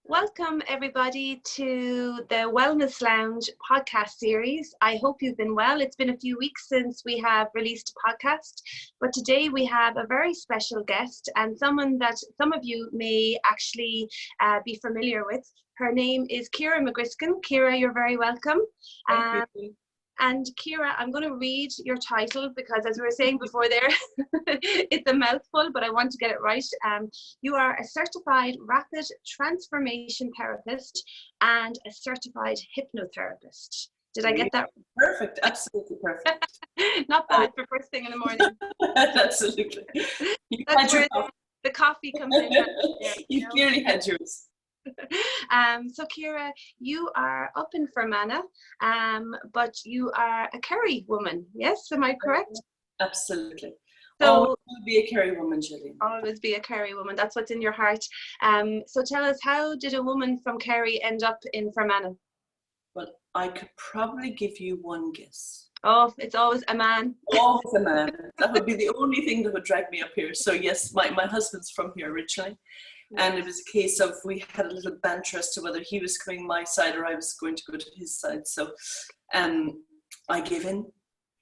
Welcome everybody to the Wellness Lounge podcast series. I hope you've been well. It's been a few weeks since we have released a podcast, but today we have a very special guest and someone that some of you may actually be familiar with. Her name is Ciara McGriskin. Ciara, you're very welcome. Thank you. And Ciara, I'm going to read your title because, as we were saying before there, it's a mouthful, but I want to get it right. You are a certified rapid transformation therapist and a certified hypnotherapist. Did I get that? Perfect, absolutely perfect. Not bad for first thing in the morning. Absolutely. That's where the coffee comes in. You clearly had yours. So Ciara, you are up in Fermanagh, but you are a Kerry woman, yes? Am I correct? Absolutely. So always be a Kerry woman, Gillian. Always be a Kerry woman. That's what's in your heart. So tell us, how did a woman from Kerry end up in Fermanagh? Well, I could probably give you one guess. Oh, it's always a man. Always a man. That would be the only thing that would drag me up here. So yes, my husband's from here originally. And it was a case of we had a little banter as to whether he was coming my side or I was going to go to his side. So I gave in.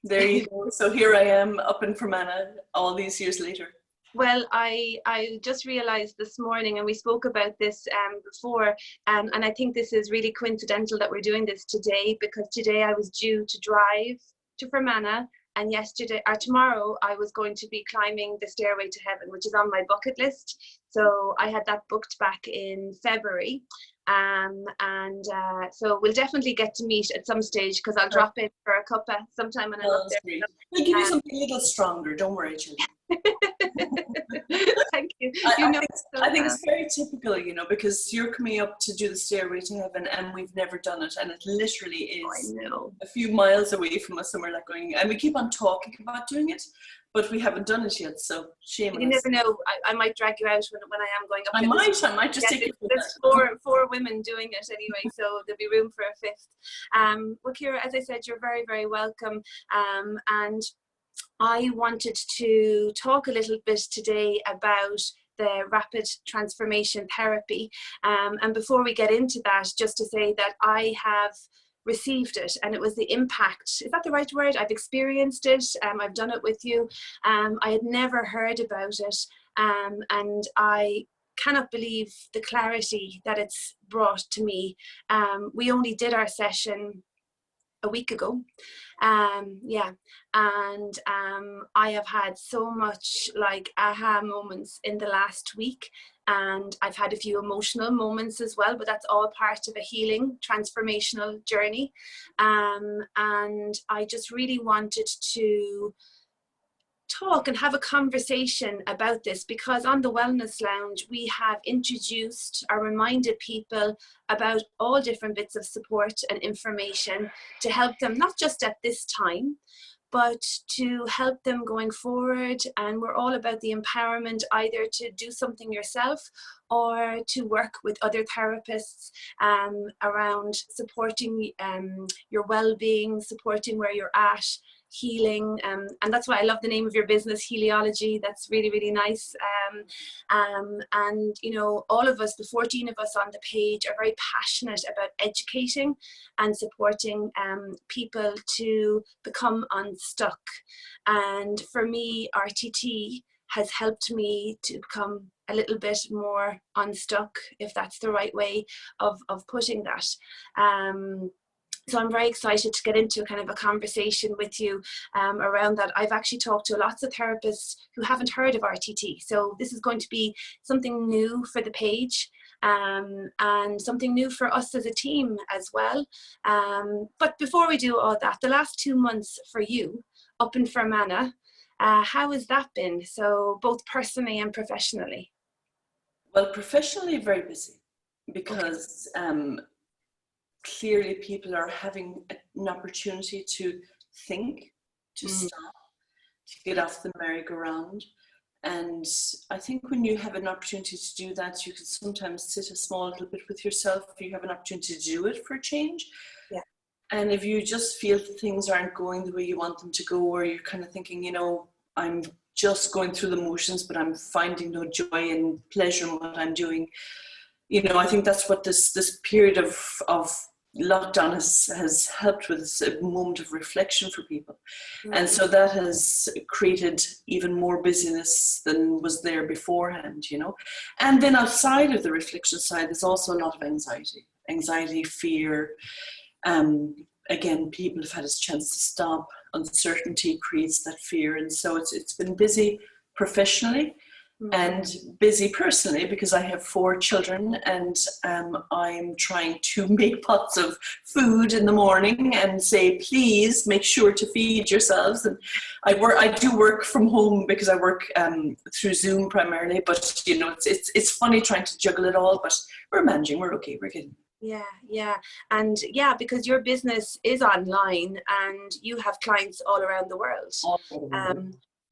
There you go. So here I am up in Fermanagh all these years later. Well, I just realized this morning, and we spoke about this before, and I think this is really coincidental that we're doing this today, because today I was due to drive to Fermanagh, and tomorrow I was going to be climbing the Stairway to Heaven, which is on my bucket list. So I had that booked back in February. So we'll definitely get to meet at some stage, because I'll drop in for a cuppa sometime when I'm up there. Great. We'll give you something a little stronger, don't worry, Julie. Thank you. I think it's very typical, because you're coming up to do the Stairway to Heaven and we've never done it, and it literally is a few miles away from us, and we're like going, and we keep on talking about doing it, but we haven't done it yet, so shame on us. You never know. I might drag you out when I am going up. I might just take it. There's four women doing it anyway, so there'll be room for a fifth. Well, Ciara, as I said, you're very, very welcome. And I wanted to talk a little bit today about the rapid transformation therapy. And before we get into that, just to say that I have received it, and it was the impact. Is that the right word? I've experienced it. I've done it with you. I had never heard about it. And I cannot believe the clarity that it's brought to me. We only did our session a week ago. I have had so much aha moments in the last week, and I've had a few emotional moments as well, but that's all part of a healing transformational journey. And I just really wanted to talk and have a conversation about this, because on the Wellness Lounge we have introduced or reminded people about all different bits of support and information to help them, not just at this time, but to help them going forward. And we're all about the empowerment, either to do something yourself or to work with other therapists around supporting your well-being, supporting where you're at, healing, and that's why I love the name of your business, Heliology. That's really, really nice. And all of us, the 14 of us on the page, are very passionate about educating and supporting people to become unstuck. And for me, RTT has helped me to become a little bit more unstuck, if that's the right way of putting that. So I'm very excited to get into kind of a conversation with you around that. I've actually talked to lots of therapists who haven't heard of RTT. So this is going to be something new for the page, and something new for us as a team as well. But before we do all that, the last 2 months for you up in Fermanagh, how has that been? So both personally and professionally. Well, professionally, very busy, because clearly people are having an opportunity to think, to stop, to get off the merry-go-round. And I think when you have an opportunity to do that, you can sometimes sit a small little bit with yourself. You have an opportunity to do it for a change. Yeah. And if you just feel that things aren't going the way you want them to go, or you're kind of thinking, I'm just going through the motions, but I'm finding no joy and pleasure in what I'm doing. You know, I think that's what this period of lockdown has helped with, is a moment of reflection for people. And so that has created even more busyness than was there beforehand, you know. And then outside of the reflection side, there's also a lot of anxiety, fear. Again, people have had a chance to stop. Uncertainty creates that fear. And so it's been busy professionally and busy personally, because I have 4 children, and I'm trying to make pots of food in the morning and say, please make sure to feed yourselves. And I do work from home because I work through Zoom primarily, but you know, it's funny trying to juggle it all, but we're managing, we're okay, we're getting. Yeah. And because your business is online and you have clients all around the world.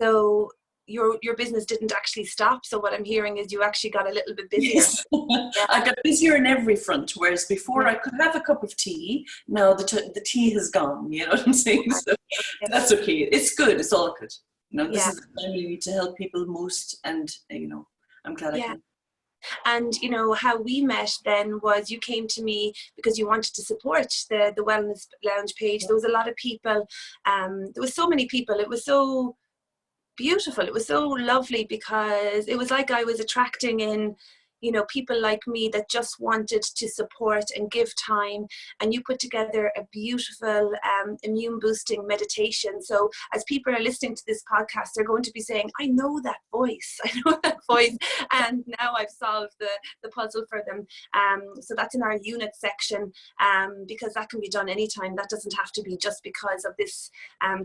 So your business didn't actually stop. So what I'm hearing is you actually got a little bit busier. Yes. I got busier in every front, whereas before I could have a cup of tea. Now the tea has gone, you know what I'm saying? So that's okay. It's good. It's all good. You know, this is the time we need to help people most, and you know, I'm glad I can. And you know how we met then was you came to me because you wanted to support the Wellness Lounge page. There was a lot of people, there was so many people. It was so beautiful. It was so lovely, because it was like I was attracting in, you know, people like me that just wanted to support and give time. And you put together a beautiful immune boosting meditation. So as people are listening to this podcast, they're going to be saying, I know that voice. I know that voice. And now I've solved the puzzle for them. So that's in our unit section, because that can be done anytime. That doesn't have to be just because of this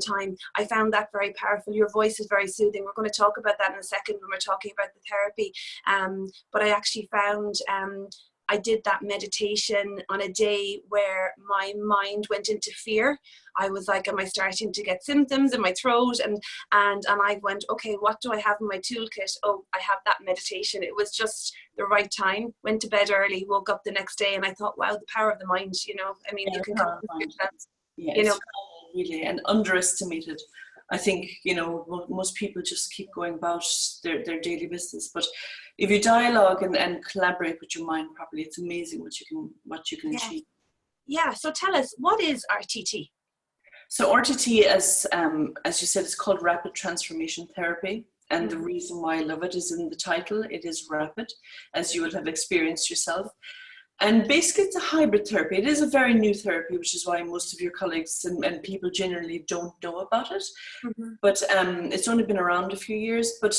time. I found that very powerful. Your voice is very soothing. We're going to talk about that in a second when we're talking about the therapy. But I actually found I did that meditation on a day where my mind went into fear. I was like, am I starting to get symptoms in my throat? And I went, okay, what do I have in my toolkit? Oh, I have that meditation. It was just the right time. Went to bed early, woke up the next day, and I thought, wow, the power of the mind, you know. I mean, you can you know, really, and underestimated. I think, you know, most people just keep going about their daily business, but if you dialogue and collaborate with your mind properly, it's amazing what you can achieve. Yeah. So tell us, what is RTT? So RTT, as you said, it's called Rapid Transformation Therapy. And the reason why I love it is in the title. It is rapid, as you will have experienced yourself. And basically it's a hybrid therapy. It is a very new therapy, which is why most of your colleagues and people generally don't know about it. But it's only been around a few years. But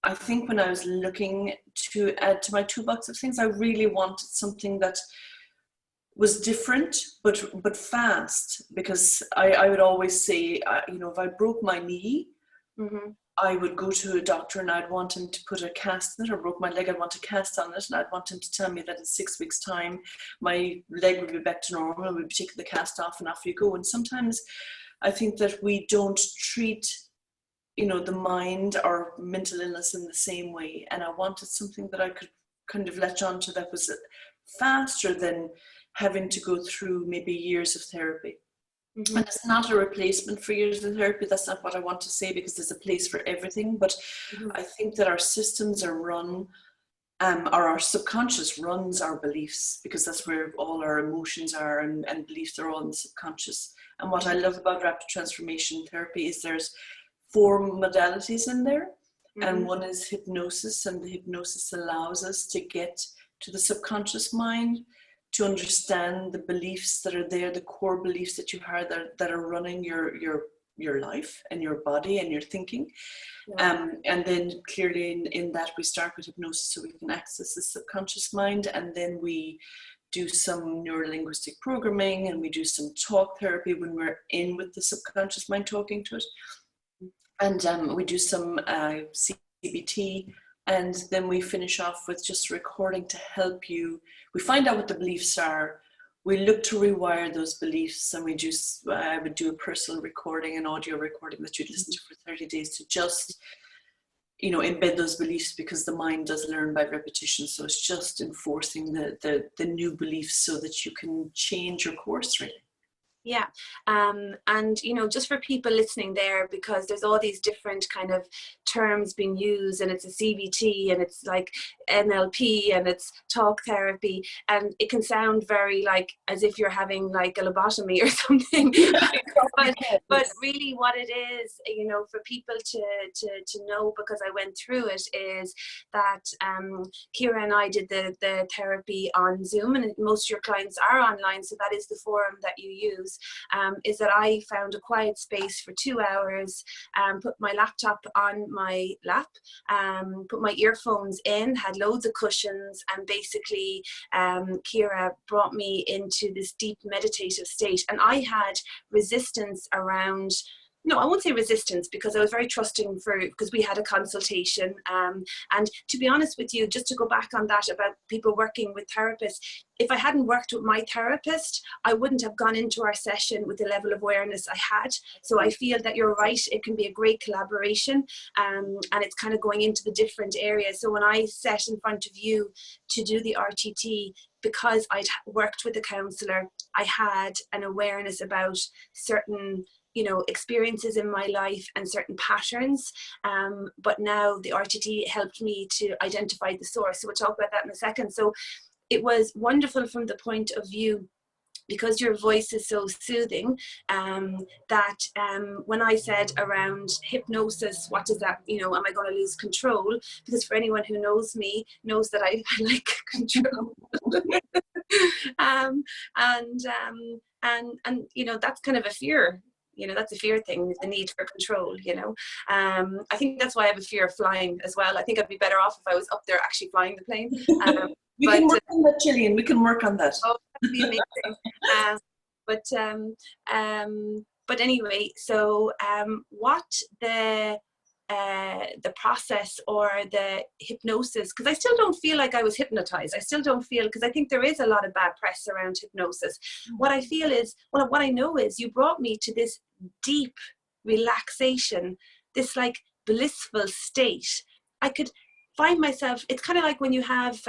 I think when I was looking to add to my toolbox of things, I really wanted something that was different, but fast. Because I would always say, you know, if I broke my knee, I would go to a doctor and I'd want him to put a cast in it, or broke my leg, I'd want a cast on it, and I'd want him to tell me that in 6 weeks' time, my leg would be back to normal, and we'd be taking the cast off and off you go. And sometimes I think that we don't treat, you know, the mind or mental illness in the same way. And I wanted something that I could kind of latch onto that was faster than having to go through maybe years of therapy. And it's not a replacement for years of therapy. That's not what I want to say, because there's a place for everything. But I think that our systems are run, or our subconscious runs our beliefs, because that's where all our emotions are, and beliefs are all in the subconscious. And what I love about rapid transformation therapy is there's 4 modalities in there. And one is hypnosis, and the hypnosis allows us to get to the subconscious mind, to understand the beliefs that are there, the core beliefs that you have that are running your life and your body and your thinking. And then clearly in that we start with hypnosis so we can access the subconscious mind, and then we do some neurolinguistic programming, and we do some talk therapy when we're in with the subconscious mind talking to it. And we do some CBT, and then we finish off with just recording to help you. We find out what the beliefs are. We look to rewire those beliefs, and I would do a personal recording, an audio recording that you'd listen to for 30 days to just, you know, embed those beliefs, because the mind does learn by repetition. So it's just enforcing the new beliefs so that you can change your course, really. Yeah. And, you know, just for people listening there, because there's all these different kind of terms being used, and it's a CBT, and it's like NLP, and it's talk therapy, and it can sound very like as if you're having like a lobotomy or something. But really what it is, you know, for people to know, because I went through it, is that Ciara and I did the therapy on Zoom, and most of your clients are online, so that is the forum that you use. Is that I found a quiet space for 2 hours, put my laptop on my lap, put my earphones in, had loads of cushions, and basically Ciara brought me into this deep meditative state. And I had resistance around, no, I won't say resistance, because I was very trusting because we had a consultation. And to be honest with you, just to go back on that about people working with therapists, if I hadn't worked with my therapist, I wouldn't have gone into our session with the level of awareness I had. So I feel that you're right, it can be a great collaboration, and it's kind of going into the different areas. So when I sat in front of you to do the RTT, because I'd worked with a counsellor, I had an awareness about certain, you know, experiences in my life and certain patterns, but now the RTT helped me to identify the source. So we'll talk about that in a second. So it was wonderful from the point of view, because your voice is so soothing, that when I said around hypnosis, what does that, you know, am I going to lose control? Because for anyone who knows me knows that I like control. And you know, that's kind of a fear. You know, that's a fear thing, the need for control, you know. I think that's why I have a fear of flying as well. I think I'd be better off if I was up there actually flying the plane. We can work on that, Gillian. We can work on that. Oh, that'd be amazing. But anyway, so what the process or the hypnosis, because I still don't feel like I was hypnotized. I still don't feel, because I think there is a lot of bad press around hypnosis. What I feel is, well, what I know is you brought me to this deep relaxation, this like blissful state. I could find myself, it's kind of like when you have,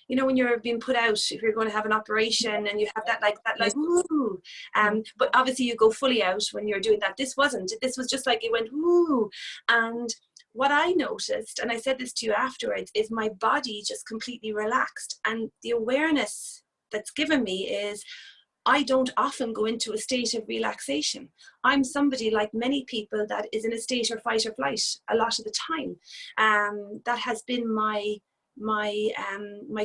you know, when you're being put out, if you're going to have an operation and you have that like, woo, but obviously you go fully out when you're doing that. This wasn't, this was just like, it went, woo. And what I noticed, and I said this to you afterwards, is my body just completely relaxed. And the awareness that's given me is, I don't often go into a state of relaxation. I'm somebody, like many people, that is in a state of fight or flight a lot of the time. That has been my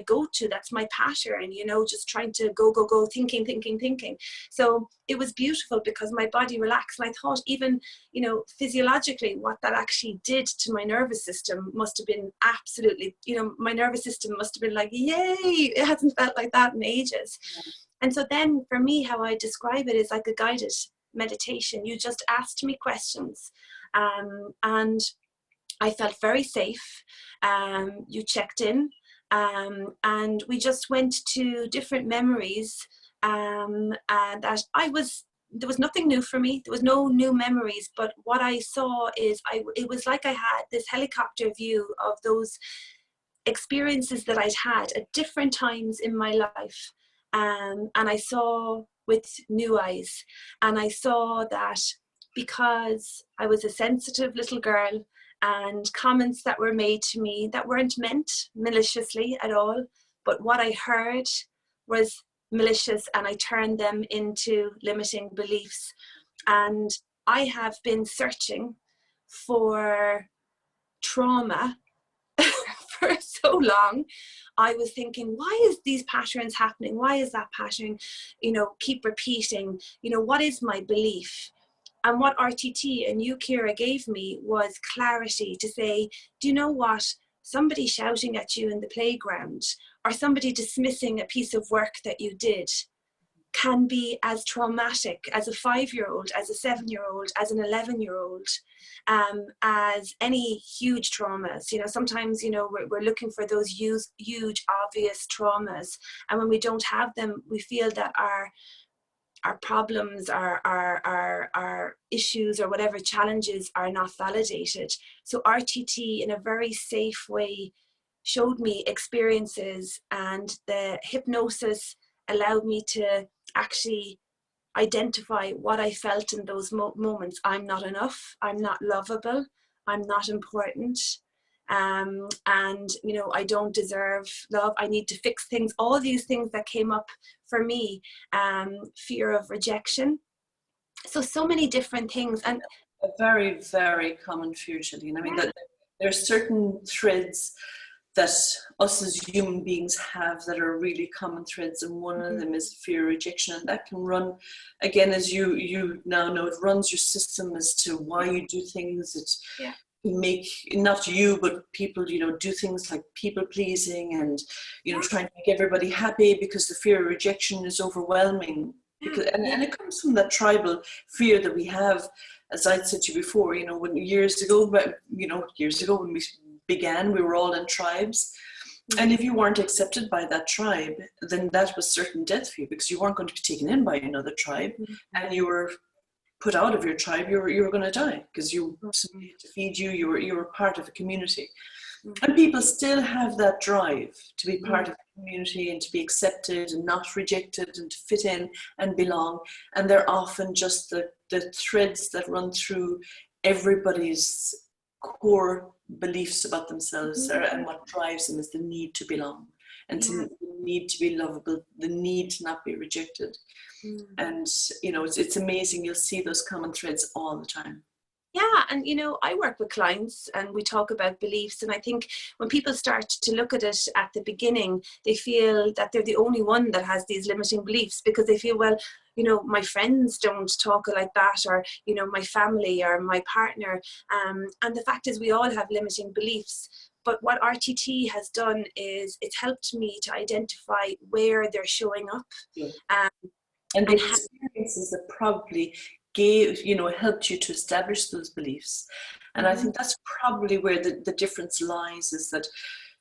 go-to. That's my pattern, you know, just trying to go, thinking. So it was beautiful because my body relaxed. And I thought, even, you know, physiologically, what that actually did to my nervous system must have been absolutely, you know, my nervous system must have been like, yay, it hasn't felt like that in ages. And so then for me, how I describe it is like a guided meditation. You just asked me questions, and I felt very safe. You checked in, and we just went to different memories, and that there was nothing new for me. There was no new memories, but what I saw is it was like I had this helicopter view of those experiences that I'd had at different times in my life. And I saw with new eyes, and I saw that because I was a sensitive little girl, and comments that were made to me that weren't meant maliciously at all, but what I heard was malicious, and I turned them into limiting beliefs. And I have been searching for trauma for so long. I was thinking, why is these patterns happening? Why is that pattern, you know, keep repeating? You know, what is my belief? And what RTT and you, Ciara, gave me was clarity to say, do you know what? Somebody shouting at you in the playground, or somebody dismissing a piece of work that you did, can be as traumatic as a 5-year-old, as a 7-year-old, as an 11-year-old, as any huge traumas. You know, sometimes, you know, we're looking for those huge, obvious traumas. And when we don't have them, we feel that our problems, our issues, or whatever challenges are not validated. So RTT, in a very safe way, showed me experiences, and the hypnosis allowed me to actually identify what I felt in those moments. I'm not enough, I'm not lovable, I'm not important, and you know, I don't deserve love, I need to fix things, all these things that came up for me, fear of rejection, so many different things. And a very, very common fear, Gillian. I mean, that there are certain threads that us as human beings have that are really common threads, and one of them is fear of rejection, and that can run, again, as you now know, it runs your system as to why you do things. It make, not you, but people, you know, do things like people pleasing and, you know, trying to make everybody happy, because the fear of rejection is overwhelming. Because, and it comes from that tribal fear that we have, as I said to you before, you know, when years ago when we began, we were all in tribes. And if you weren't accepted by that tribe, then that was certain death for you, because you weren't going to be taken in by another tribe, and you were put out of your tribe, you were going to die, because you to feed you, you were part of a community. And people still have that drive to be part of the community and to be accepted and not rejected and to fit in and belong. And they're often just the threads that run through everybody's core beliefs about themselves, and what drives them is the need to belong, and the need to be lovable, the need to not be rejected. And, you know, it's amazing. You'll see those common threads all the time. Yeah, and you know, I work with clients and we talk about beliefs, and I think when people start to look at it at the beginning, they feel that they're the only one that has these limiting beliefs, because they feel, well, you know, my friends don't talk like that, or, you know, my family or my partner. And the fact is, we all have limiting beliefs. But what RTT has done is it's helped me to identify where they're showing up. And the experiences that probably helped you to establish those beliefs. And I think that's probably where the difference lies, is that,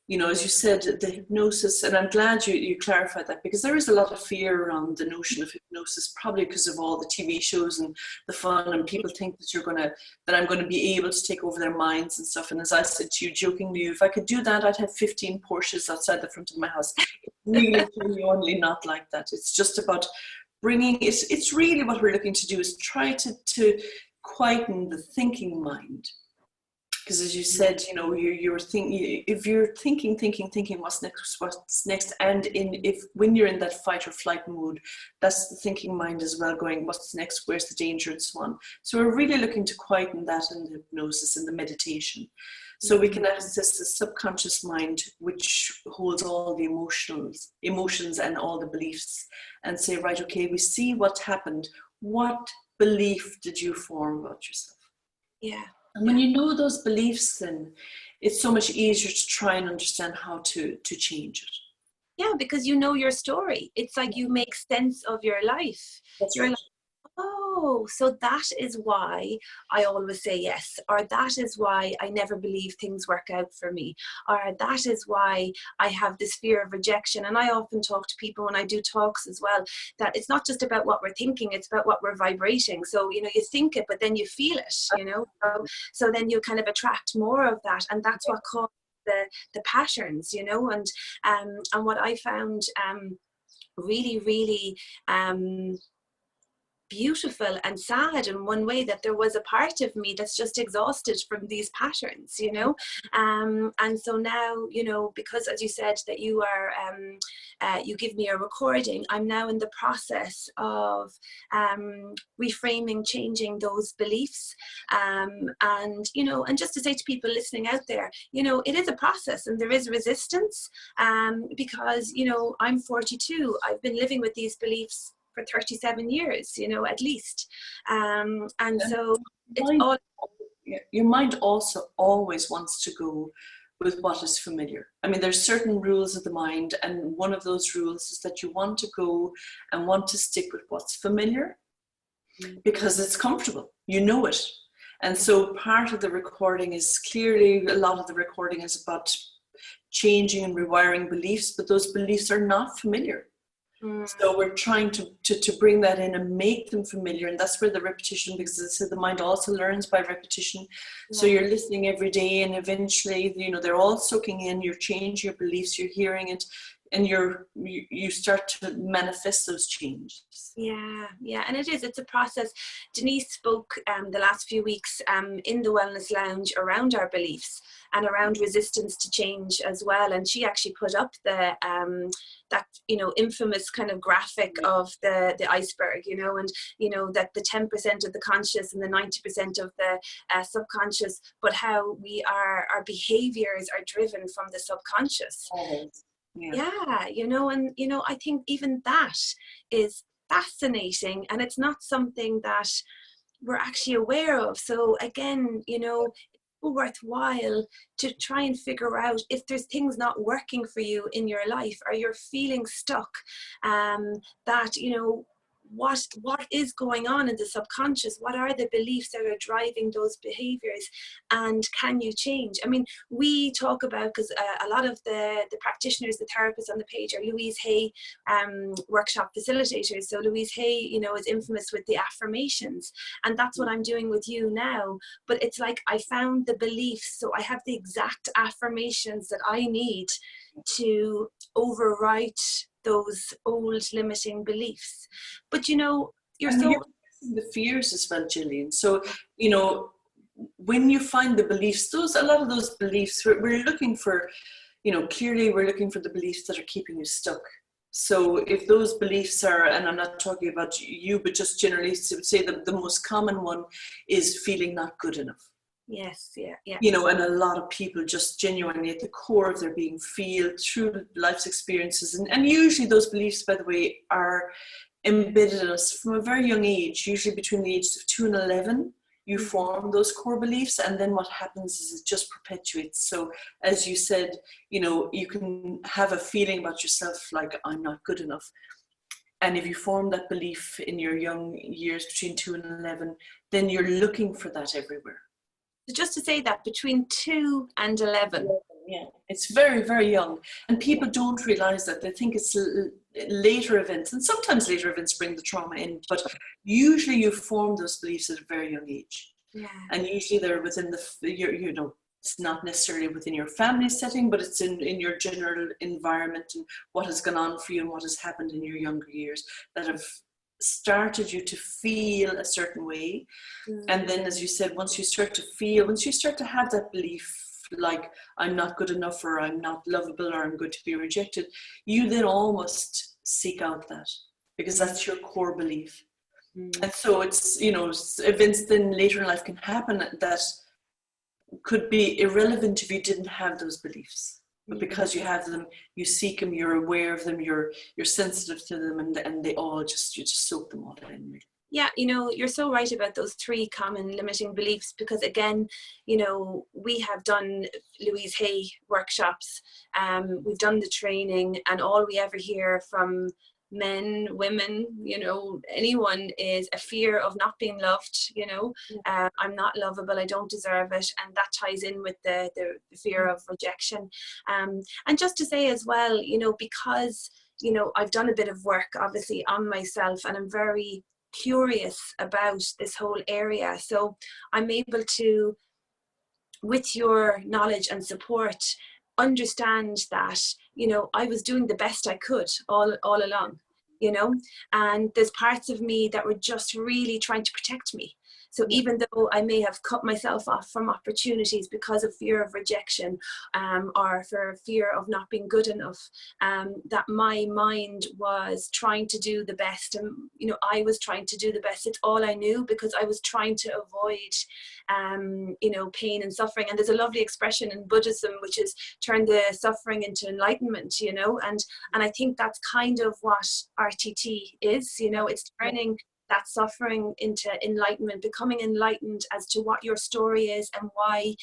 you know, as you said, the hypnosis, and I'm glad you clarified that, because there is a lot of fear around the notion of hypnosis, probably because of all the TV shows and the fun, and people think that I'm going to be able to take over their minds and stuff. And as I said to you jokingly, if I could do that, I'd have 15 Porsches outside the front of my house. It's really genuinely not like that. It's just about bringing, it's really what we're looking to do is try to quieten the thinking mind. Because as you said, you know, you're thinking, if you're thinking what's next, and when you're in that fight or flight mode, that's the thinking mind as well, going, what's next, where's the danger, and so on. So we're really looking to quieten that in the hypnosis and the meditation, so we can access the subconscious mind, which holds all the emotions and all the beliefs, and say, right, okay, we see what happened. What belief did you form about yourself? Yeah. And when you know those beliefs, then it's so much easier to try and understand how to change it. Yeah, because you know your story. It's like you make sense of your life. That's right. Like, oh, so that is why I always say yes, or that is why I never believe things work out for me, or that is why I have this fear of rejection. And I often talk to people when I do talks as well, that it's not just about what we're thinking, it's about what we're vibrating. So, you know, you think it, but then you feel it, you know, so then you kind of attract more of that, and that's what causes the patterns, you know. And what I found really, really beautiful and sad in one way, that there was a part of me that's just exhausted from these patterns, you know. And so now, you know, because as you said that you are you give me a recording, I'm now in the process of reframing, changing those beliefs, and you know, and just to say to people listening out there, you know, it is a process and there is resistance, because, you know, I'm 42, I've been living with these beliefs for 37 years, you know, at least. And so it's all... Your mind also always wants to go with what is familiar. I mean, there's certain rules of the mind, and one of those rules is that you want to go and want to stick with what's familiar because it's comfortable, you know it. And so part of the recording is clearly, a lot of the recording is about changing and rewiring beliefs, but those beliefs are not familiar. So we're trying to bring that in and make them familiar, and that's where the repetition, because as I said, the mind also learns by repetition. So you're listening every day, and eventually, you know, they're all soaking in. You're changing your beliefs. You're hearing it. and you start to manifest those changes. Yeah, and it's a process. Denise spoke the last few weeks in the Wellness Lounge around our beliefs and around resistance to change as well, and she actually put up the that infamous kind of graphic of the iceberg, and that the 10% of the conscious and the 90% of the subconscious, but how our behaviors are driven from the subconscious. Always. Yeah, and I think even that is fascinating, and it's not something that we're actually aware of. So again, it's worthwhile to try and figure out if there's things not working for you in your life, or you're feeling stuck, that what is going on in the subconscious. What are the beliefs that are driving those behaviors, and can you change? I mean, we talk about, because a lot of the practitioners, the therapists on the page are Louise Hay workshop facilitators. So Louise Hay is infamous with the affirmations, and that's what I'm doing with you now. But it's like I found the beliefs, so I have the exact affirmations that I need to overwrite those old limiting beliefs. But you're the fears as well, Gillian. So when you find the beliefs, a lot of those beliefs, we're looking for, clearly we're looking for the beliefs that are keeping you stuck. So if those beliefs are, and I'm not talking about you, but just generally, say the most common one is feeling not good enough. Yes, yeah. And a lot of people just genuinely at the core of their being feel through life's experiences. And usually those beliefs, by the way, are embedded in us from a very young age, usually between the ages of 2 and 11. You form those core beliefs, and then what happens is it just perpetuates. So as you said, you can have a feeling about yourself like, I'm not good enough. And if you form that belief in your young years between 2 and 11, then you're looking for that everywhere. So just to say that between 2 and 11. Yeah, it's very, very young. And people don't realize that. They think it's later events. And sometimes later events bring the trauma in. But usually you form those beliefs at a very young age. Yeah. And usually they're within it's not necessarily within your family setting, but it's in your general environment and what has gone on for you and what has happened in your younger years that have started you to feel a certain way. And then, as you said, once you start to have that belief like I'm not good enough, or I'm not lovable, or I'm going to be rejected, you then almost seek out that, because that's your core belief. And so it's events then later in life can happen that could be irrelevant if you didn't have those beliefs. But because you have them, you seek them, you're aware of them, you're sensitive to them, and they all you just soak them all in. Really. Yeah, you're so right about those 3 common limiting beliefs, because again, we have done Louise Hay workshops, we've done the training, and all we ever hear from men, women, anyone is a fear of not being loved. I'm not lovable, I don't deserve it, and that ties in with the fear of rejection. And just to say as well, because I've done a bit of work obviously on myself, and I'm very curious about this whole area, so I'm able to, with your knowledge and support, understand that I was doing the best I could all along, and there's parts of me that were just really trying to protect me. So even though I may have cut myself off from opportunities because of fear of rejection, or for fear of not being good enough, that my mind was trying to do the best. And, I was trying to do the best. It's all I knew, because I was trying to avoid, pain and suffering. And there's a lovely expression in Buddhism, which is turn the suffering into enlightenment, and I think that's kind of what RTT is, it's turning that suffering into enlightenment, becoming enlightened as to what your story is and why,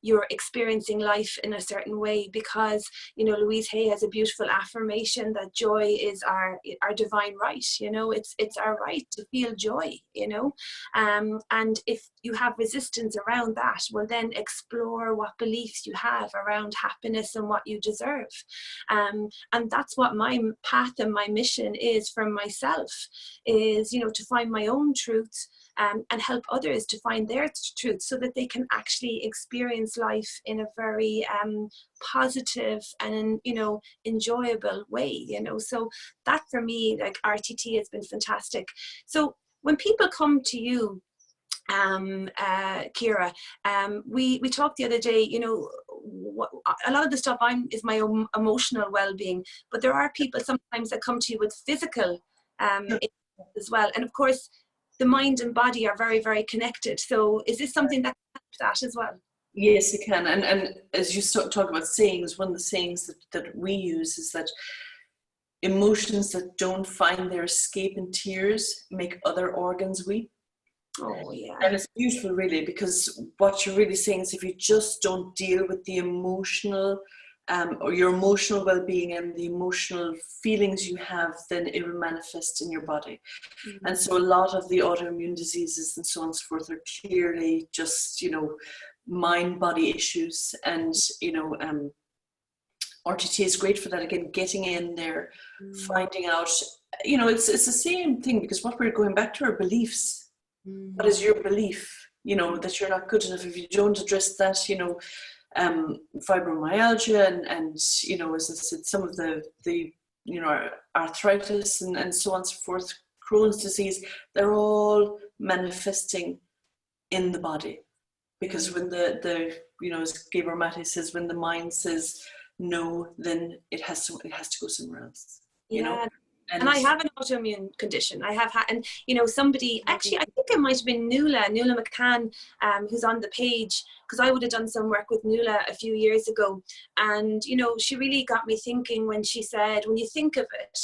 you're experiencing life in a certain way. Because, Louise Hay has a beautiful affirmation that joy is our divine right. It's our right to feel joy, and if you have resistance around that, well, then explore what beliefs you have around happiness and what you deserve. And that's what my path and my mission is for myself, is, to find my own truth, and help others to find their truth, so that they can actually experience life in a very positive and, you know, enjoyable way, you know. So that for me, like, RTT has been fantastic. So when people come to you, Ciara, we talked the other day, you know, a lot of the stuff is my own emotional well-being, but there are people sometimes that come to you with physical as well, and of course the mind and body are very, very connected. So is this something that can help that as well? Yes, it can. And as you talk about sayings, one of the sayings that we use is that emotions that don't find their escape in tears make other organs weep. Oh yeah. And it's beautiful, really, because what you're really saying is if you just don't deal with the emotional or your emotional well-being and the emotional feelings you have, then it will manifest in your body. Mm-hmm. And so a lot of the autoimmune diseases and so on and so forth are clearly just, you know, mind-body issues. And, you know, RTT is great for that. Again, getting in there, finding out, you know, it's the same thing, because what we're going back to are beliefs. What is your belief, you know, that you're not good enough? If you don't address that, you know, fibromyalgia and you know, as I said, some of the you know, arthritis and so on and so forth, Crohn's disease, they're all manifesting in the body. Because when the you know, as Gabor Mate says, when the mind says no, then it has to go somewhere else, you know. And I have an autoimmune condition. I have had, and you know, somebody, actually, I think it might have been Nuala McCann, who's on the page, because I would have done some work with Nuala a few years ago. And, you know, she really got me thinking when she said, when you think of it,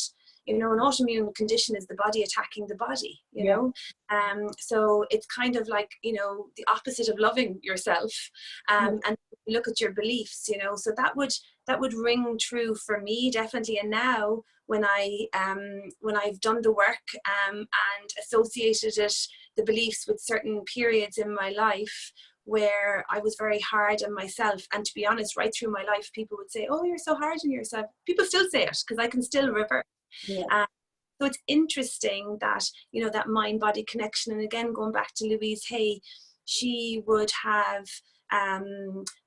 you know, an autoimmune condition is the body attacking the body, you know. So it's kind of like, you know, the opposite of loving yourself. And look at your beliefs, you know. So that would ring true for me, definitely. And now when I've done the work and associated the beliefs with certain periods in my life where I was very hard on myself, and to be honest, right through my life, people would say, "Oh, you're so hard on yourself." People still say it, because I can still revert. So it's interesting that, you know, that mind-body connection. And again, going back to Louise Hay, she would have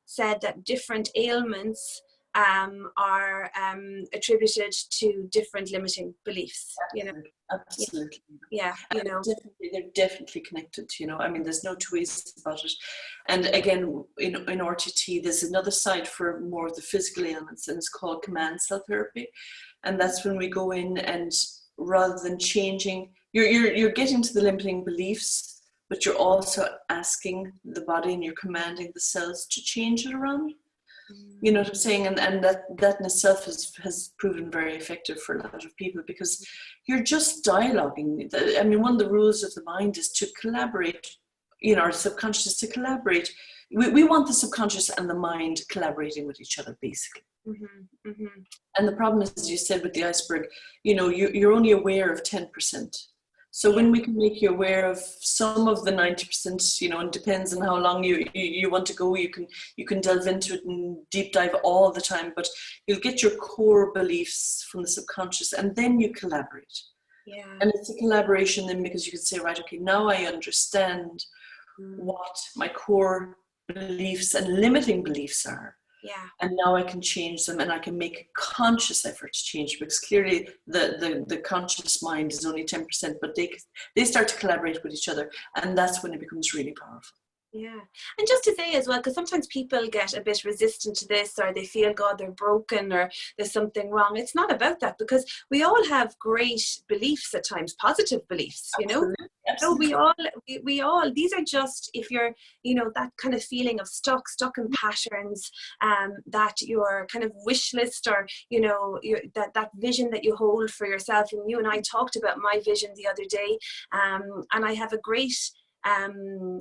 said that different ailments are attributed to different limiting beliefs. You know, absolutely. Yeah, you know, they're definitely connected. You know, I mean, there's no two ways about it. And again, in RTT, there's another side for more of the physical ailments, and it's called command cell therapy. And that's when we go in, and rather than changing, you're getting to the limiting beliefs, but you're also asking the body, and you're commanding the cells to change it around. You know what I'm saying? And that in itself has proven very effective for a lot of people, because you're just dialoguing. I mean, one of the rules of the mind is to collaborate, you know, our subconscious to collaborate. We want the subconscious and the mind collaborating with each other, basically. And the problem is, as you said, with the iceberg, you know, you're only aware of 10%. So when we can make you aware of some of the 90%, you know, and depends on how long you want to go, you can delve into it and deep dive all the time, but you'll get your core beliefs from the subconscious, and then you collaborate. And it's a collaboration then, because you can say, right, okay, now I understand what my core beliefs and limiting beliefs are. And now I can change them, and I can make a conscious effort to change, because clearly the conscious mind is only 10%, but they start to collaborate with each other, and that's when it becomes really powerful. And just to say as well, because sometimes people get a bit resistant to this, or they feel, God, they're broken, or there's something wrong. It's not about that, because we all have great beliefs at times, positive beliefs, you know. Absolutely. So we all, these are just, if you're, you know, that kind of feeling of stuck in patterns, that your kind of wish list, or, you know, that vision that you hold for yourself. And you and I talked about my vision the other day, and I have a great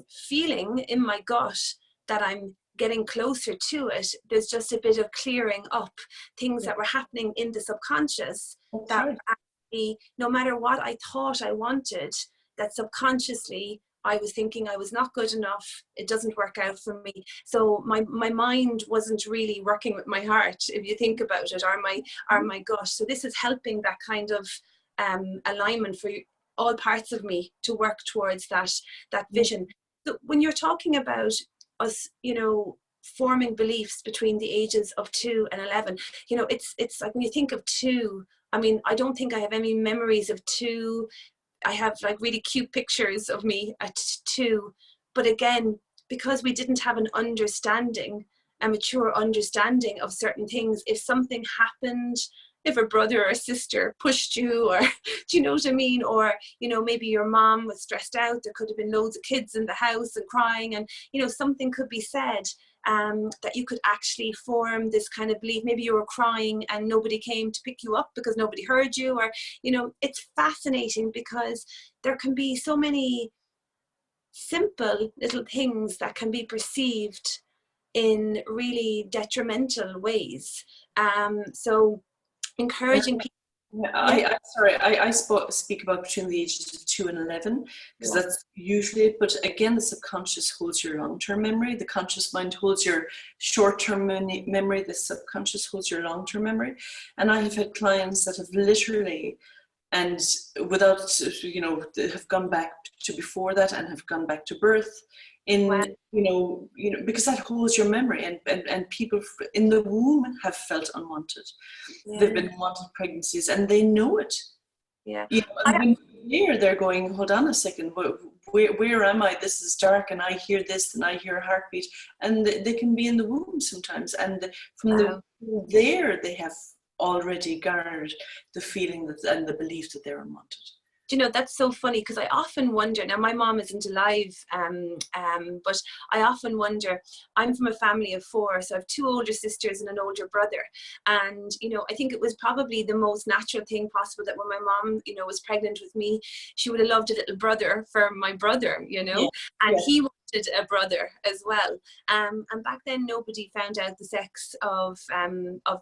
feeling in my gut that I'm getting closer to it. There's just a bit of clearing up things that were happening in the subconscious. That actually, no matter what I thought I wanted, that subconsciously I was thinking I was not good enough, it doesn't work out for me. So my mind wasn't really working with my heart, if you think about it, or my gut. So this is helping that kind of alignment for all parts of me to work towards that vision. So when you're talking about us, you know, forming beliefs between the ages of 2 and 11, you know, it's like when you think of 2, I mean, I don't think I have any memories of 2. I have like really cute pictures of me at 2, but again, because we didn't have an understanding, a mature understanding of certain things, if something happened, if a brother or sister pushed you, or do you know what I mean? Or, you know, maybe your mom was stressed out, there could have been loads of kids in the house and crying, and, you know, something could be said that you could actually form this kind of belief. Maybe you were crying and nobody came to pick you up because nobody heard you, or, you know, it's fascinating because there can be so many simple little things that can be perceived in really detrimental ways. So encouraging people. I speak about between the ages of 2 and 11, because that's usually, but again, the subconscious holds your long-term memory, the conscious mind holds your short-term memory, the subconscious holds your long-term memory. And I have had clients that have literally, and without, you know, have gone back to before that and have gone back to birth in, you know, because that holds your memory, and people in the womb have felt unwanted. They've been unwanted pregnancies and they know it. Yeah. You know, and when they're going, hold on a second, where am I? This is dark, and I hear this, and I hear a heartbeat, and they can be in the womb sometimes, and from there they have already garnered the feeling that, and the belief that they're unwanted. You know, that's so funny, because I often wonder, now my mom isn't alive, but I often wonder, I'm from a family of 4, so I have 2 older sisters and an older brother, and, you know, I think it was probably the most natural thing possible that when my mom, you know, was pregnant with me, she would have loved a little brother for my brother, you know, and he wanted a brother as well, and back then nobody found out the sex of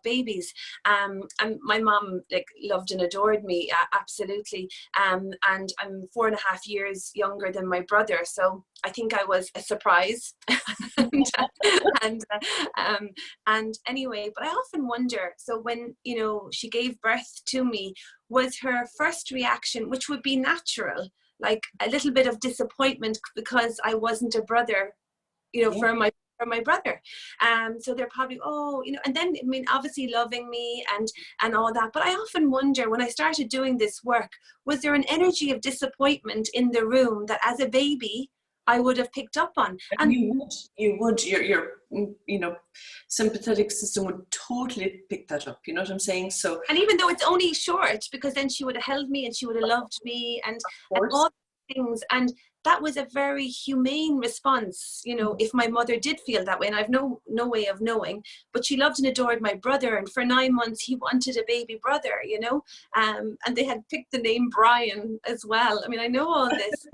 babies, and my mom like loved and adored me, absolutely, and I'm 4.5 years younger than my brother, so I think I was a surprise. and anyway, but I often wonder, so when, you know, she gave birth to me, was her first reaction, which would be natural, like a little bit of disappointment because I wasn't a brother, you know, for my brother, so they're probably, oh, you know, and then, I mean, obviously loving me and all that, but I often wonder, when I started doing this work, was there an energy of disappointment in the room that as a baby I would have picked up on? And you would your you know, sympathetic system would totally pick that up, you know what I'm saying? So, and even though it's only short, because then she would have held me and she would have loved me and all things, and that was a very humane response, you know, if my mother did feel that way, and I've no way of knowing, but she loved and adored my brother, and for 9 months he wanted a baby brother, you know, and they had picked the name Brian as well. I mean, I know all this,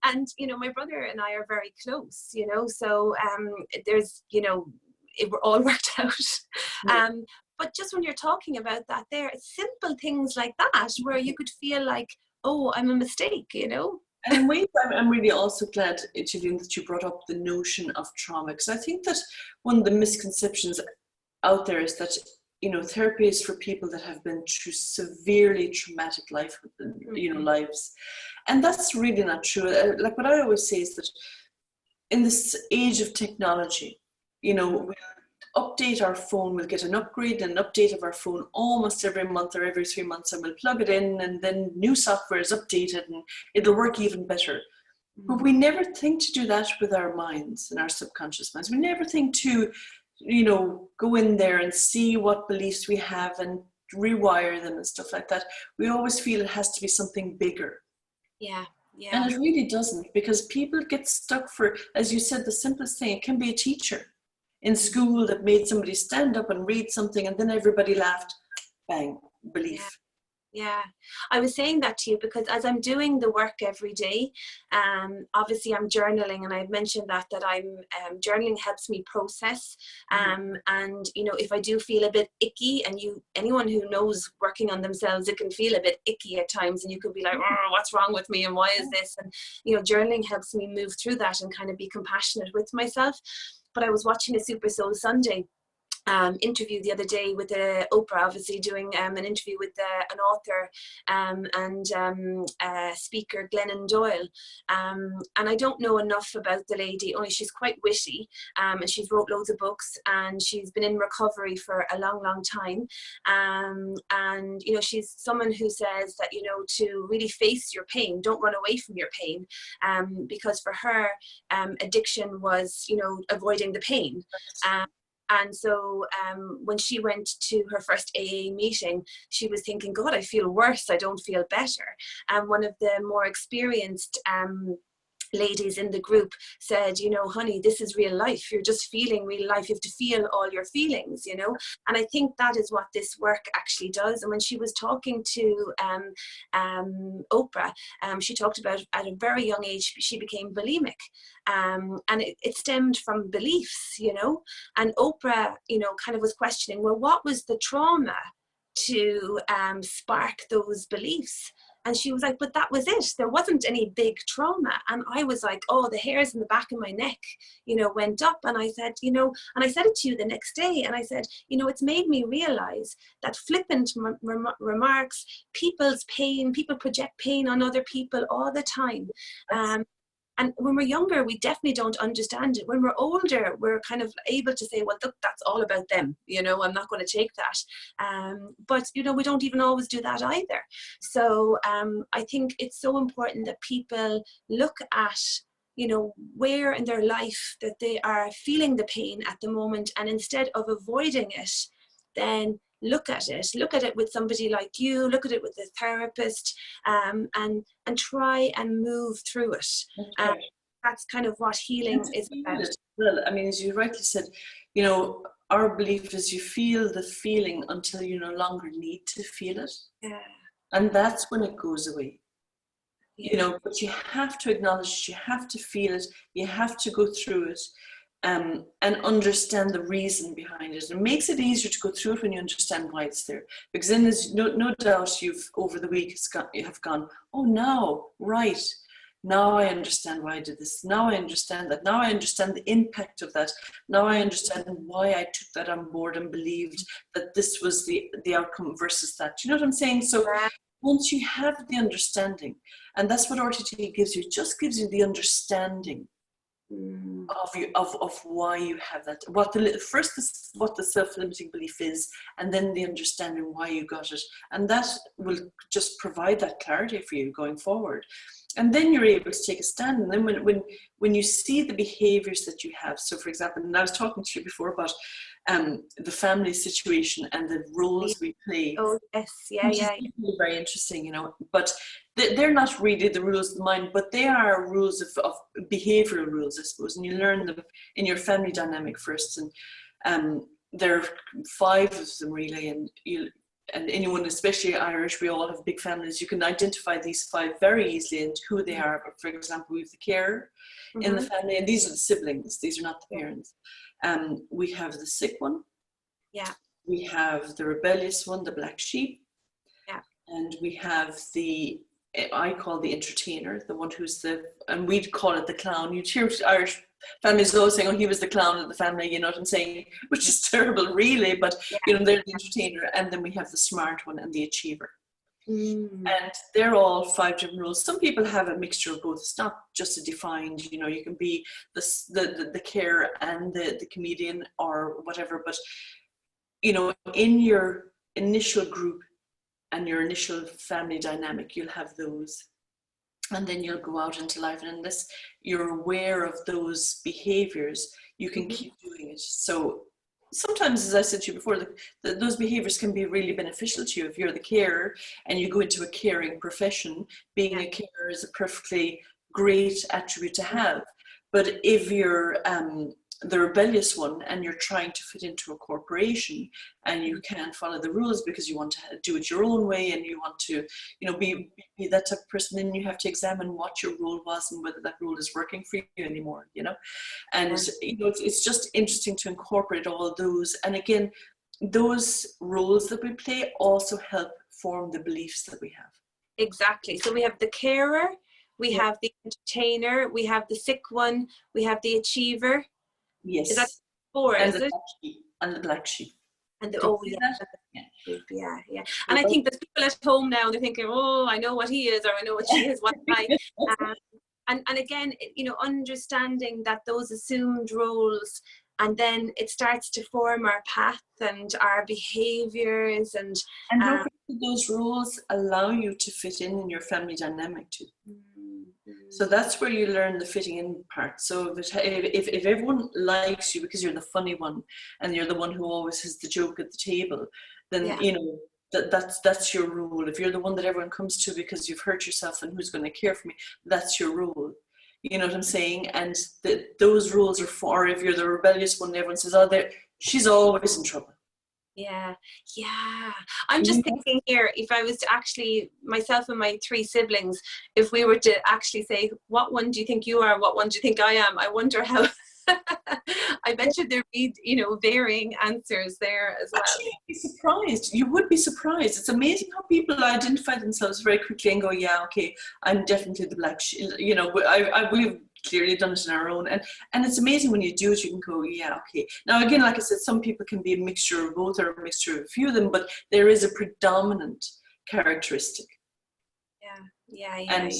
and you know, my brother and I are very close, you know, so there's, you know, it were all worked out. But just when you're talking about that, there, it's simple things like that where you could feel like, oh, I'm a mistake, you know. And in ways, I'm really also glad, Gillian, that you brought up the notion of trauma, because I think that one of the misconceptions out there is that, you know, therapy is for people that have been through severely traumatic lives, and that's really not true. Like what I always say is that in this age of technology, you know, we'll update our phone, we'll get an upgrade and an update of our phone almost every month or every 3 months, and we'll plug it in, and then new software is updated and it'll work even better. But we never think to do that with our minds and our subconscious minds. We never think to, you know, go in there and see what beliefs we have and rewire them and stuff like that. We always feel it has to be something bigger. Yeah. And it really doesn't, because people get stuck for, as you said, the simplest thing. It can be a teacher in school that made somebody stand up and read something, and then everybody laughed. Bang, belief. Yeah, I was saying that to you because as I'm doing the work every day, obviously I'm journaling, and I've mentioned that I'm journaling helps me process, and you know, if I do feel a bit icky, and anyone who knows working on themselves, it can feel a bit icky at times, and you could be like, oh, what's wrong with me and why is this, and you know, journaling helps me move through that and kind of be compassionate with myself. But I was watching a Super Soul Sunday, interview the other day with Oprah, obviously doing an interview with an author and speaker, Glennon Doyle. And I don't know enough about the lady, only she's quite witty, and she's wrote loads of books, and she's been in recovery for a long, long time. And, you know, she's someone who says that, you know, to really face your pain, don't run away from your pain, because for her, addiction was, you know, avoiding the pain. And so when she went to her first AA meeting, she was thinking, God, I feel worse, I don't feel better. And one of the more experienced ladies in the group said, you know, honey, this is real life. You're just feeling real life. You have to feel all your feelings, you know. And I think that is what this work actually does. And when she was talking to Oprah, she talked about at a very young age, she became bulimic. And it stemmed from beliefs, you know. And Oprah, you know, kind of was questioning, well, what was the trauma to spark those beliefs? And she was like, but that was it. There wasn't any big trauma. And I was like, oh, the hairs in the back of my neck, you know, went up. And I said, you know, and I said it to you the next day. And I said, you know, it's made me realize that flippant remarks, people's pain, people project pain on other people all the time. And when we're younger, we definitely don't understand it. When we're older, we're kind of able to say, well, look, that's all about them. You know, I'm not going to take that. But, you know, we don't even always do that either. So I think it's so important that people look at, you know, where in their life that they are feeling the pain at the moment. And instead of avoiding it, then look at it with somebody like you, look at it with a therapist, and try and move through it. Okay. That's kind of what healing is about. Well, I mean, as you rightly said, you know, our belief is you feel the feeling until you no longer need to feel it. Yeah. And that's when it goes away. Yeah. You know, but you have to acknowledge it, you have to feel it, you have to go through it. And understand the reason behind it. It makes it easier to go through it when you understand why it's there. Because then there's no doubt you've, over the week, you have gone, oh, now, right. Now I understand why I did this. Now I understand that. Now I understand the impact of that. Now I understand why I took that on board and believed that this was the outcome versus that. Do you know what I'm saying? So once you have the understanding, and that's what RTT gives you, it just gives you the understanding of why you have that, what the self-limiting belief is, and then the understanding why you got it, and that will just provide that clarity for you going forward. And then you're able to take a stand. And then when you see the behaviors that you have, so for example, and I was talking to you before about the family situation and the roles we play. Oh yes, yeah. Very interesting, you know. But they're not really the rules of the mind, but they are rules of behavioral rules, I suppose. And you learn them in your family dynamic first. And there are 5 of them really, and anyone, especially Irish, we all have big families. You can identify these 5 very easily and who they are. But for example, we have the carer in the family, and these are the siblings. These are not the parents. We have the sick one. Yeah. We have the rebellious one, the black sheep. Yeah. And we have I call the entertainer, the one who's and we'd call it the clown. You'd hear Irish families always saying, oh, he was the clown of the family, you know what I'm saying? Which is terrible, really, but, you know, they're the entertainer. And then we have the smart one and the achiever. And they're all 5 different roles. Some people have a mixture of both. It's not just a defined, you know, you can be the carer and the comedian or whatever, but, you know, in your initial group and your initial family dynamic, you'll have those. And then you'll go out into life, and unless you're aware of those behaviors, you can keep doing it. So sometimes, as I said to you before, those behaviors can be really beneficial to you. If you're the carer and you go into a caring profession, being a carer is a perfectly great attribute to have. But if you're the rebellious one and you're trying to fit into a corporation and you can't follow the rules because you want to do it your own way and you want to, you know, be that type of person, then you have to examine what your role was and whether that role is working for you anymore, you know. And you know, it's just interesting to incorporate all those. And again, those roles that we play also help form the beliefs that we have. Exactly. So we have the carer, we have the entertainer, we have the sick one, we have the achiever. Yes. Is that 4, and is it? and the black sheep. And the, Do you oh see yeah, that? yeah. And I think there's people at home now, they're thinking, oh, I know what he is, or I know what she is, what I. And again, you know, understanding that those assumed roles, and then it starts to form our path and our behaviours, and don't forget those rules allow you to fit in your family dynamic too. So that's where you learn the fitting in part. So if everyone likes you because you're the funny one and you're the one who always has the joke at the table, then you know that's your rule. If you're the one that everyone comes to because you've hurt yourself and who's going to care for me, that's your rule. You know what I'm saying? And those rules are for, if you're the rebellious one, everyone says, oh, she's always in trouble. Yeah. I'm just thinking here, if I was to actually, myself and my 3 siblings, if we were to actually say, what one do you think you are? What one do you think I am? I wonder how, I bet you there'd be, you know, varying answers there as well. Actually, you'd be surprised. You would be surprised. It's amazing how people identify themselves very quickly and go, yeah, okay, I'm definitely the black sheep. You know, we've clearly done it in our own. And it's amazing when you do it, you can go, yeah, okay. Now, again, like I said, some people can be a mixture of both or a mixture of a few of them, but there is a predominant characteristic. And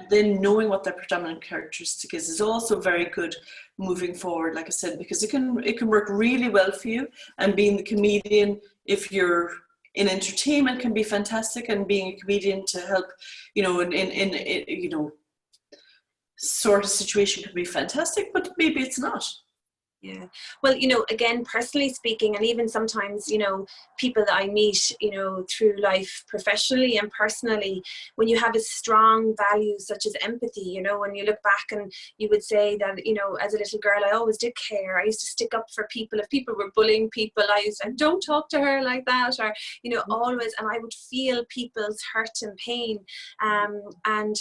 then knowing what that predominant characteristic is also very good moving forward, like I said, because it can work really well for you. And being the comedian, if you're in entertainment, can be fantastic, and being a comedian to help, you know, in you know, sort of situation can be fantastic, but maybe it's not. Yeah. Well, you know, again, personally speaking, and even sometimes, you know, people that I meet, you know, through life professionally and personally, when you have a strong value such as empathy, you know, when you look back and you would say that, you know, as a little girl, I always did care. I used to stick up for people. If people were bullying people, I used to, don't talk to her like that, or, you know, always, and I would feel people's hurt and pain. And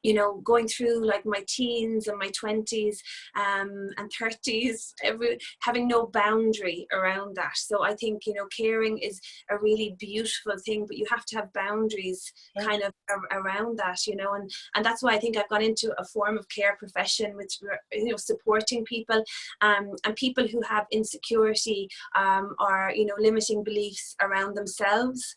you know, going through like my teens and my 20s and 30s, having no boundary around that. So I think, you know, caring is a really beautiful thing, but you have to have boundaries kind of around that, you know, and that's why I think I've gone into a form of care profession, which, you know, supporting people and people who have insecurity or, you know, limiting beliefs around themselves,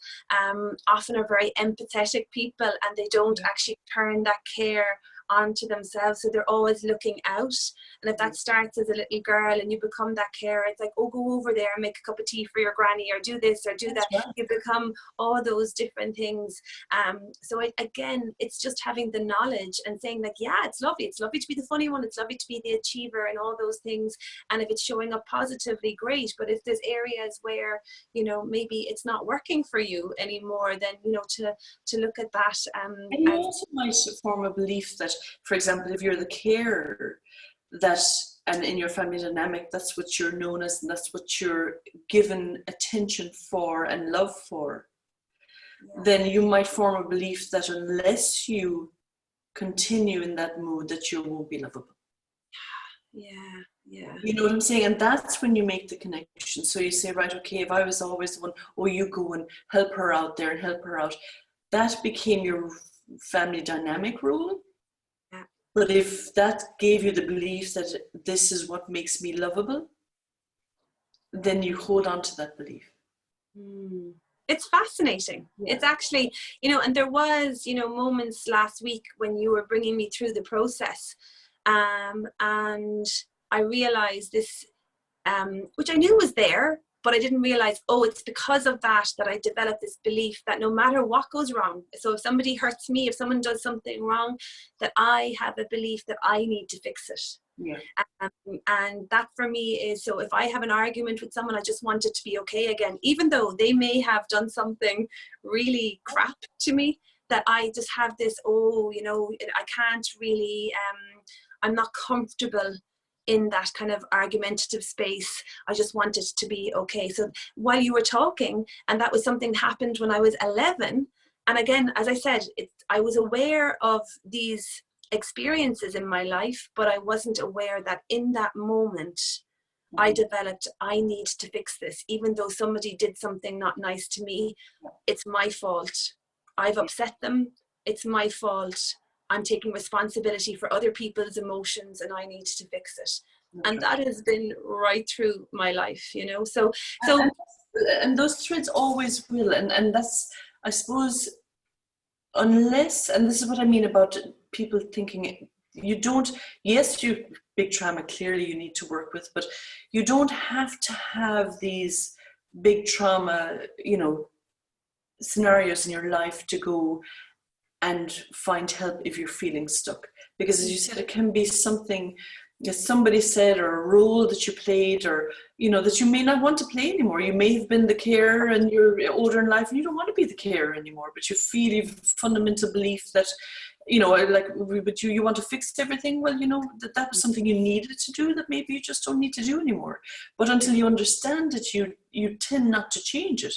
often are very empathetic people, and they don't actually turn that care onto themselves, so they're always looking out. And if that starts as a little girl and you become that carer, it's like, oh, go over there and make a cup of tea for your granny, or do this or do that. You become all those different things. So again, it's just having the knowledge and saying like, yeah, it's lovely to be the funny one, it's lovely to be the achiever and all those things, and if it's showing up positively, great. But if there's areas where, you know, maybe it's not working for you anymore, then, you know, to look at that. And you also might form a belief that, for example, if you're the carer, that, and in your family dynamic, that's what you're known as, and that's what you're given attention for and love for, then you might form a belief that unless you continue in that mood, that you won't be lovable. You know what I'm saying? And that's when you make the connection. So you say, right, okay, if I was always the one, oh, you go and help her out there and help her out, that became your family dynamic rule. But if that gave you the belief that this is what makes me lovable, then you hold on to that belief. It's fascinating. It's actually, you know, and there was, you know, moments last week when you were bringing me through the process, and I realized this, which I knew was there, but I didn't realize, oh, it's because of that I developed this belief that no matter what goes wrong, so if somebody hurts me, if someone does something wrong, that I have a belief that I need to fix it. And that for me is, so if I have an argument with someone, I just want it to be okay again, even though they may have done something really crap to me, that I just have this, oh, you know, I can't really, I'm not comfortable in that kind of argumentative space. I just want it to be okay. So while you were talking, and that was something that happened when I was 11, and again, as I said, I was aware of these experiences in my life, but I wasn't aware that in that moment I developed, I need to fix this. Even though somebody did something not nice to me, it's my fault. I've upset them, it's my fault. I'm taking responsibility for other people's emotions, and I need to fix it. And that has been right through my life, you know. So and those threads always will, and that's, I suppose, unless, and this is what I mean about people thinking you don't, yes, you big trauma, clearly you need to work with, but you don't have to have these big trauma, you know, scenarios in your life to go and find help if you're feeling stuck. Because as you said, it can be something that somebody said, or a role that you played, or, you know, that you may not want to play anymore. You may have been the carer and you're older in life and you don't want to be the carer anymore, but you feel you've fundamental belief that, you know, like, but you want to fix everything. Well, you know, that was something you needed to do that maybe you just don't need to do anymore. But until you understand it, you tend not to change it.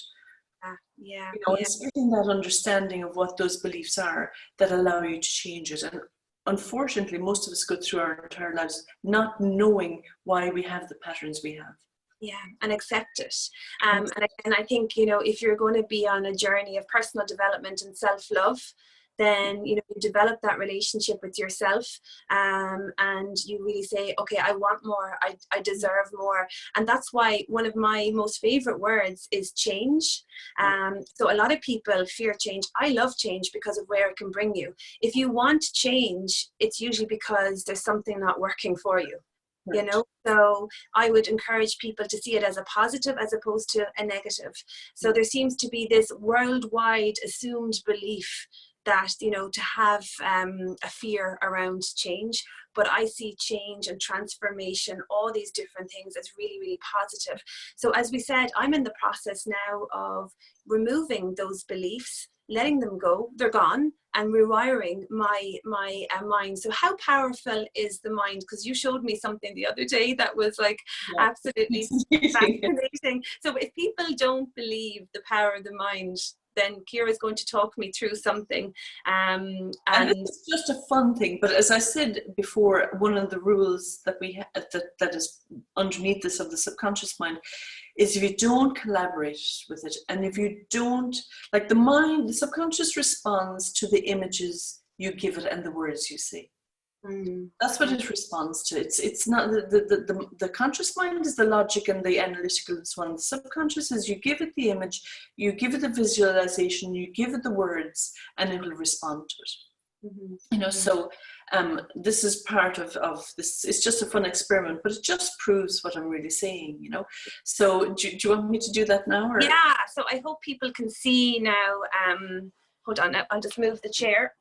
Yeah, you know, it's getting that understanding of what those beliefs are that allow you to change it. And unfortunately, most of us go through our entire lives not knowing why we have the patterns we have. Yeah, and accept it. And I think, you know, if you're going to be on a journey of personal development and self-love, then, you know, you develop that relationship with yourself, and you really say, okay, I want more, I deserve more. And that's why one of my most favorite words is change. So a lot of people fear change. I love change because of where it can bring you. If you want change, it's usually because there's something not working for you. You know, so I would encourage people to see it as a positive as opposed to a negative. So there seems to be this worldwide assumed belief that, you know, to have a fear around change, but I see change and transformation, all these different things, as really, really positive. So as we said, I'm in the process now of removing those beliefs, letting them go, they're gone, and rewiring my mind. So how powerful is the mind? Because you showed me something the other day that was like absolutely fascinating. So if people don't believe the power of the mind, then Ciara is going to talk me through something. And this is just a fun thing, but as I said before, one of the rules that we that is underneath this of the subconscious mind is if you don't collaborate with it, and if you don't, like, the mind, the subconscious responds to the images you give it and the words you say. That's what it responds to. It's not the conscious mind is the logic and the analytical one. The subconscious is you give it the image, you give it the visualization, you give it the words, and it will respond to it. You know, so this is part of this. It's just a fun experiment, but it just proves what I'm really saying, you know. So do you want me to do that now? Or? Yeah, so I hope people can see now. Hold on, I'll just move the chair.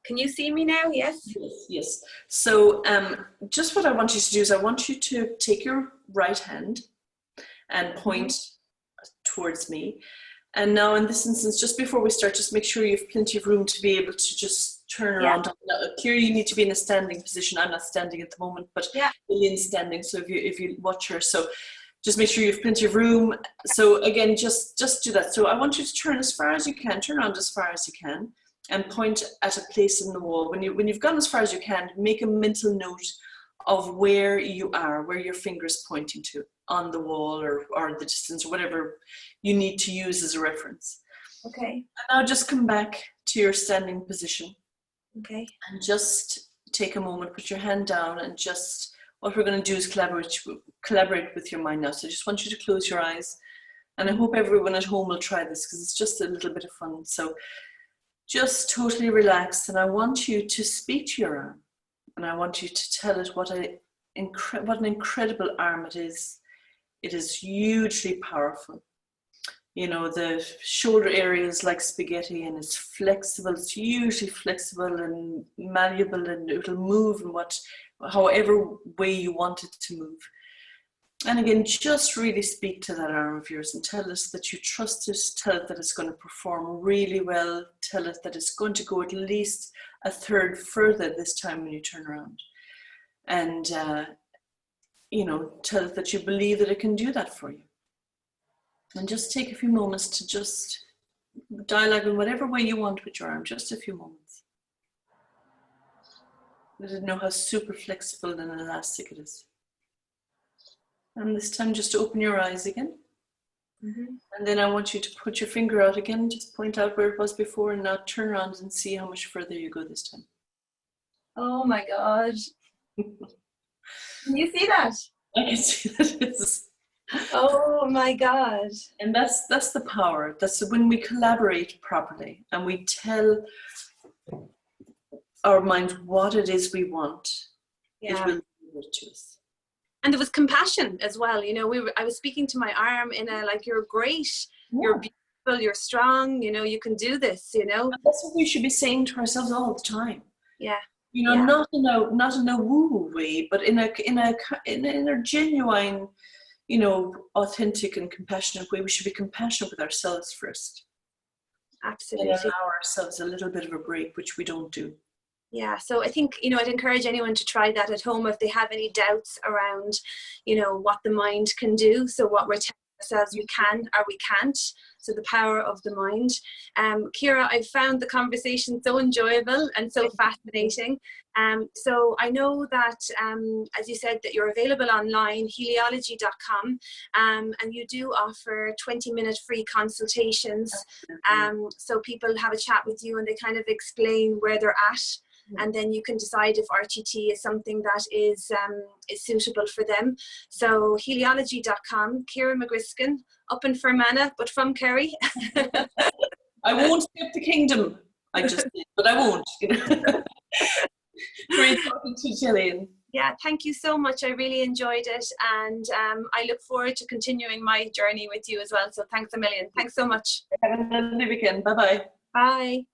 Can you see me now? Yes? Yes. So just what I want you to do is I want you to take your right hand and point towards me. And now in this instance, just before we start, just make sure you have plenty of room to be able to just turn around. Now, clearly you need to be in a standing position. I'm not standing at the moment, but Lillian's standing. So if you watch her, so just make sure you have plenty of room. So again, just do that. So I want you to turn as far as you can, turn around as far as you can, and point at a place in the wall. When you've gone as far as you can, make a mental note of where you are, where your finger's pointing to on the wall or the distance or whatever you need to use as a reference. Okay. And now just come back to your standing position. Okay. And just take a moment, put your hand down, and just, what we're going to do is collaborate with your mind now. So I just want you to close your eyes. And I hope everyone at home will try this because it's just a little bit of fun. So just totally relax, and I want you to speak to your arm, and I want you to tell it what an incredible arm it is. It is hugely powerful. You know, the shoulder area is like spaghetti, and it's flexible. It's hugely flexible and malleable, and it'll move in however way you want it to move. And again, just really speak to that arm of yours and tell us that you trust it, tell it that it's going to perform really well, tell it that it's going to go at least a third further this time when you turn around. And, you know, tell it that you believe that it can do that for you. And just take a few moments to just dialogue in whatever way you want with your arm, just a few moments. Let it know how super flexible and elastic it is. And this time just open your eyes again. And then I want you to put your finger out again, just point out where it was before, and now turn around and see how much further you go this time. Oh my God. Can you see that? I can see that it's... Oh my God. And that's the power. That's when we collaborate properly and we tell our mind what it is we want. It will give it to us. And there was compassion as well. You know, I was speaking to my arm in a, like, you're great, you're beautiful, you're strong, you know, you can do this, you know. And that's what we should be saying to ourselves all the time. Yeah. You know, not in a woo way, but in a genuine, you know, authentic and compassionate way. We should be compassionate with ourselves first. Absolutely. And allow ourselves a little bit of a break, which we don't do. Yeah, so I think, you know, I'd encourage anyone to try that at home if they have any doubts around, you know, what the mind can do. So what we're telling ourselves we can or we can't. So the power of the mind. Ciara, I've found the conversation so enjoyable and so fascinating. So I know that, as you said, that you're available online, heliology.com, and you do offer 20-minute free consultations. So people have a chat with you and they kind of explain where they're at. And then you can decide if RTT is something that is suitable for them. So heliology.com, Ciara McGriskin, up in Fermanagh, but from Kerry. I won't skip the kingdom. I just did, but I won't. You know. Great talking to you, Gillian. Yeah, thank you so much. I really enjoyed it. And I look forward to continuing my journey with you as well. So thanks a million. Thanks so much. Have a lovely weekend. Bye-bye. Bye.